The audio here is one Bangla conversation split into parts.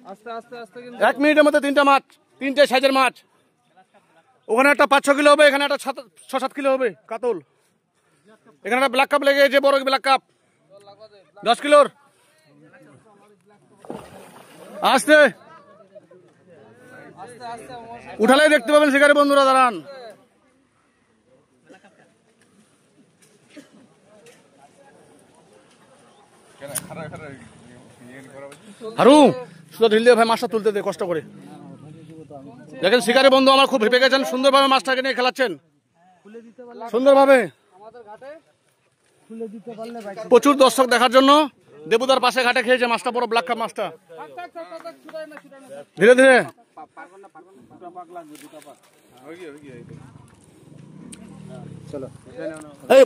1 মিনিটের মধ্যে 3টা মাছ, 3টে সাইজের মাছ। ওখানে একটা 5-6 কিলো হবে, এখানে একটা 6-7 কিলো হবে কাতল। এখানে একটা ব্ল্যাক কাপ লেগে গেছে, বড় ব্ল্যাক কাপ 10 কিলোর। আসতে উঠালে দেখতে পাবেন শিকারী বন্ধুরা, দাঁড়ান। হারু শুধু ঢিল দিয়ে ভাই মাছটা তুলতে দে কষ্ট করে। দেখেন শিকারী বন্ধু আমার খুব হেঁপে গেছেন, সুন্দরভাবে মাছটাকে নিয়ে খেলাচ্ছেন সুন্দরভাবে। প্রচুর দর্শক দেখার জন্য দেবুদার পাশে ঘাটে খেয়েছে মাছটা, বড় ব্ল্যাক কাপ মাছটা। ধীরে ধীরে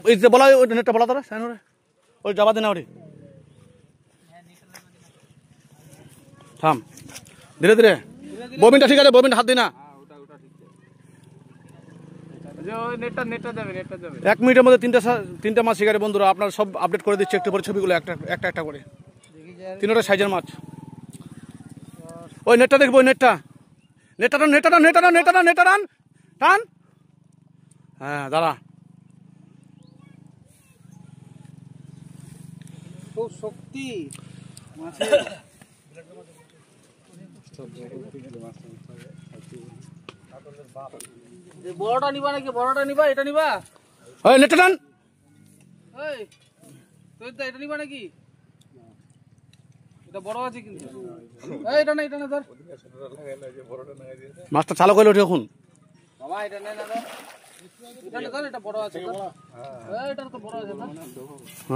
এই যে বলা ওই নেটটা বলা তোরা সাইন ওই যাবা দে না ওরে থাম। ধীরে ধীরে ববিনটা ঠিক আছে, ববিনটা হাত দি না। 1 মিনিটের মধ্যে 3টা মাছ শিকারী বন্ধুরা, আপনারা সব আপডেট করে দিচ্ছে একটু পরে ছবিগুলো একটা একটা করে। 3টা সাইজের মাছ। ওই নেটটা দেখবো, ওই নেটটা টান। হ্যাঁ দাঁড়া, খুব শক্তি বড়টা নিবা নাকি? বড়টা নিবা, এটা নিবা? ওই নেটটা টান। এটা নিবা নাকি? এটা বড় আছে কিন্তু। এটা না, এটা না ধর। মাছটা চালু করলে ওঠে এখন। বাবা এটা নে না ধর। এটা না ধর, এটা বড় আছে ধর। এটা তো বড় আছে না।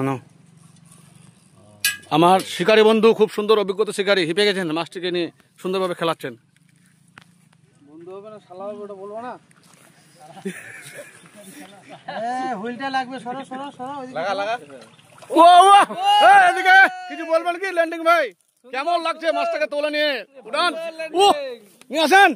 না আমার শিকারী বন্ধু খুব সুন্দর অভিজ্ঞতা শিকারী, হিপে গেছেন মাছটিকে নিয়ে সুন্দরভাবে খেলাচ্ছেন। বন্ধু হবে না শালা হবে, ওটা বলবো না। হুইলটা লাগবে, সরো সরো সরো, লাগা। ও এদিকে কিছু বলবেন কি ল্যান্ডিং ভাই? কেমন লাগছে মাছটাকে তোলা নিয়ে? উড়ান নিয়ে আসেন।